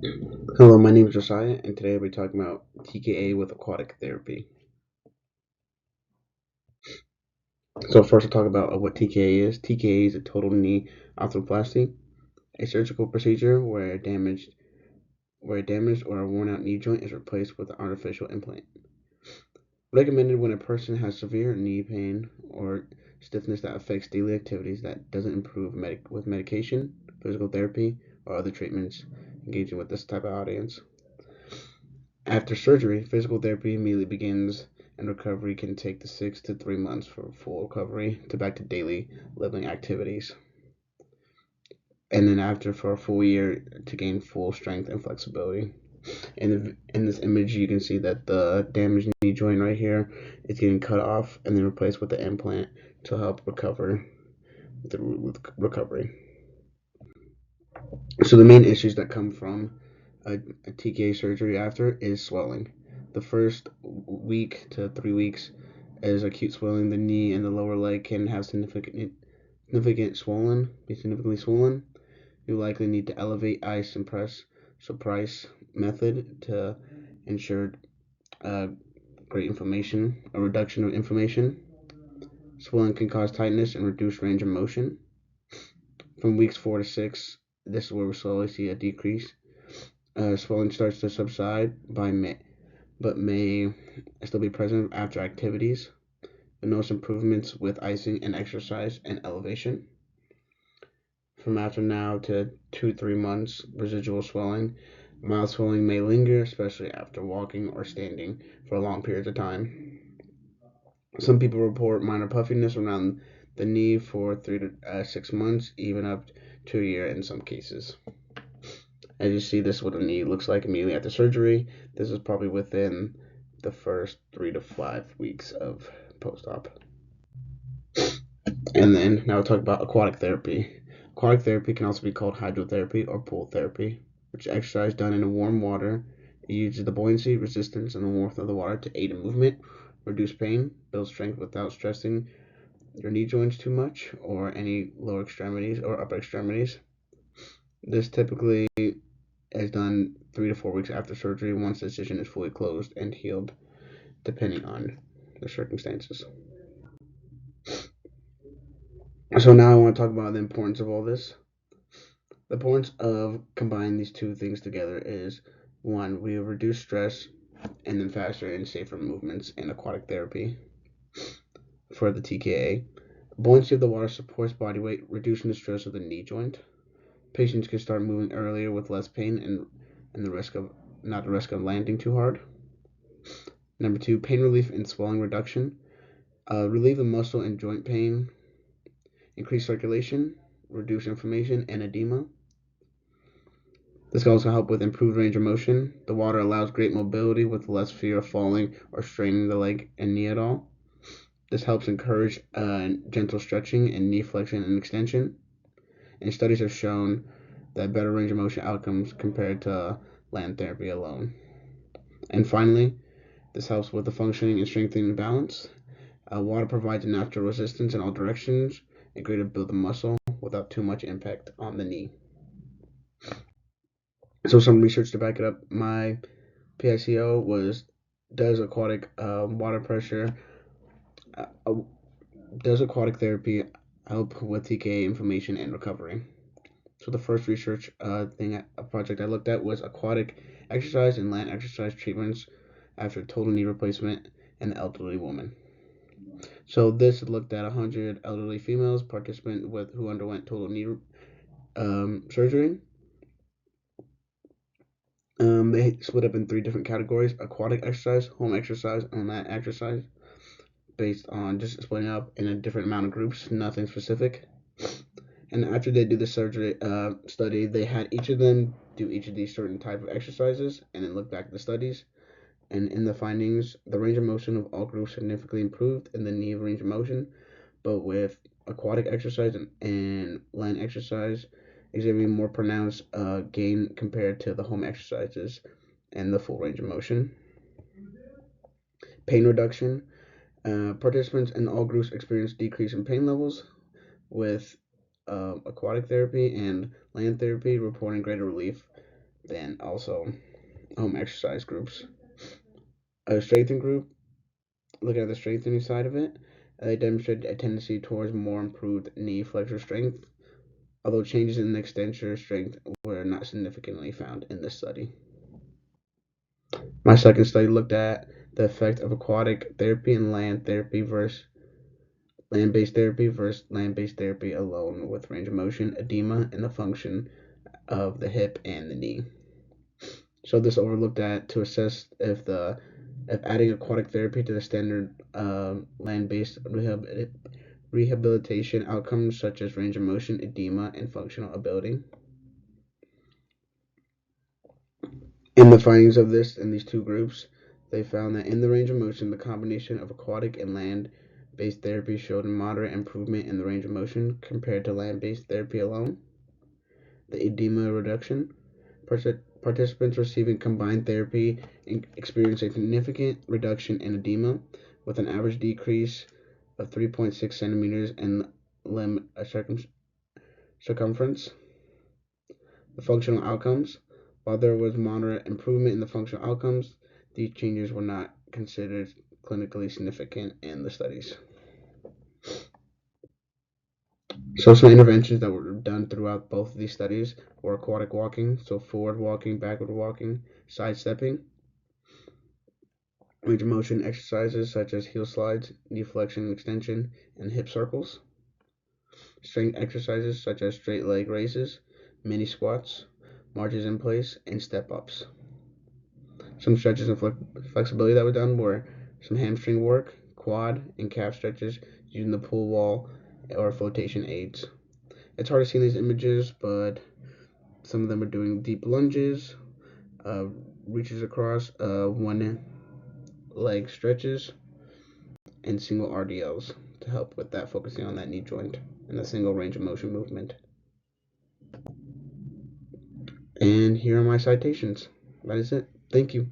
Hello, my name is Josiah, and today we're talking about TKA with aquatic therapy. So first, I'll talk about what TKA is. TKA is a total knee arthroplasty, a surgical procedure where a damaged or a worn-out knee joint is replaced with an artificial implant. Recommended when a person has severe knee pain or stiffness that affects daily activities that doesn't improve with medication, physical therapy, or other treatments engaging with this type of audience. After surgery, physical therapy immediately begins, and recovery can take 6 to 3 months for full recovery to back to daily living activities. And then after for a full year to gain full strength and flexibility. In this image, you can see that the damaged knee joint right here is getting cut off and then replaced with the implant to help recover with recovery. So the main issues that come from a TKA surgery after is swelling. The first week to 3 weeks is acute swelling. The knee and the lower leg can have significantly swollen. You likely need to elevate, ice, and press. So price method to ensure uh, great inflammation, a reduction of inflammation. Swelling can cause tightness and reduce range of motion. From weeks 4 to 6, this is where we slowly see a decrease. Swelling starts to subside by May, but may still be present after activities. We notice improvements with icing and exercise and elevation. From after now to 2 to 3 months, residual swelling. Mild swelling may linger, especially after walking or standing for long periods of time. Some people report minor puffiness around the knee for 3 to 6 months, even up to a year in some cases. As you see, this is what a knee looks like immediately after surgery. This is probably within the first 3 to 5 weeks of post-op. And then now we'll talk about aquatic therapy. Aquatic therapy can also be called hydrotherapy or pool therapy, which is exercise done in warm water. It uses the buoyancy, resistance, and the warmth of the water to aid in movement, reduce pain, build strength without stressing your knee joints too much or any lower extremities or upper extremities. This typically is done 3 to 4 weeks after surgery once the incision is fully closed and healed, depending on the circumstances. So now I want to talk about the importance of all this. The importance of combining these two things together is one, we reduce stress and then faster and safer movements in aquatic therapy for the TKA. Buoyancy of the water supports body weight, reducing the stress of the knee joint. Patients can start moving earlier with less pain and the risk of not the risk of landing too hard. Number two, pain relief and swelling reduction. Relieve the muscle and joint pain, increase circulation, reduce inflammation and edema. This can also help with improved range of motion. The water allows great mobility with less fear of falling or straining the leg and knee at all. This helps encourage gentle stretching and knee flexion and extension. And studies have shown that better range of motion outcomes compared to land therapy alone. And finally, this helps with the functioning and strengthening balance. Water provides a natural resistance in all directions and greater build of muscle without too much impact on the knee. So some research to back it up. My PICO was does aquatic water pressure uh, does aquatic therapy help with TKA inflammation and recovery? So the first research project I looked at was aquatic exercise and land exercise treatments after total knee replacement in an elderly woman. So this looked at 100 elderly females participant with who underwent total knee surgery. They split up in 3 different categories: aquatic exercise, home exercise, and land exercise, based on just splitting up in a different amount of groups, nothing specific. And after they do the surgery study, they had each of them do each of these certain type of exercises and then look back at the studies. And in the findings, the range of motion of all groups significantly improved in the knee range of motion, but with aquatic exercise and land exercise exhibiting more pronounced gain compared to the home exercises and the full range of motion. Pain reduction. Participants in all groups experienced decrease in pain levels, with aquatic therapy and land therapy reporting greater relief then also home exercise groups. A strengthening group, looking at the strengthening side of it, they demonstrated a tendency towards more improved knee flexor strength, although changes in extensor strength were not significantly found in this study. My second study looked at the effect of aquatic therapy and land-based therapy versus land-based therapy alone with range of motion, edema, and the function of the hip and the knee. So this overlooked at to assess if adding aquatic therapy to the standard land-based rehabilitation outcomes such as range of motion, edema, and functional ability. In the findings of this in these two groups, they found that in the range of motion, the combination of aquatic and land-based therapy showed a moderate improvement in the range of motion compared to land-based therapy alone. The edema reduction. Participants receiving combined therapy experienced a significant reduction in edema, with an average decrease of 3.6 centimeters in limb circumference. The functional outcomes. While there was moderate improvement in the functional outcomes, these changes were not considered clinically significant in the studies. So some interventions that were done throughout both of these studies were aquatic walking, so forward walking, backward walking, sidestepping, range of motion exercises such as heel slides, knee flexion and extension, and hip circles, strength exercises such as straight leg raises, mini squats, marches in place, and step ups. Some stretches and flexibility that were done were some hamstring work, quad, and calf stretches using the pool wall or flotation aids. It's hard to see in these images, but some of them are doing deep lunges, uh, reaches across, one leg stretches, and single RDLs to help with that, focusing on that knee joint and the single range of motion movement. And here are my citations. That is it. Thank you.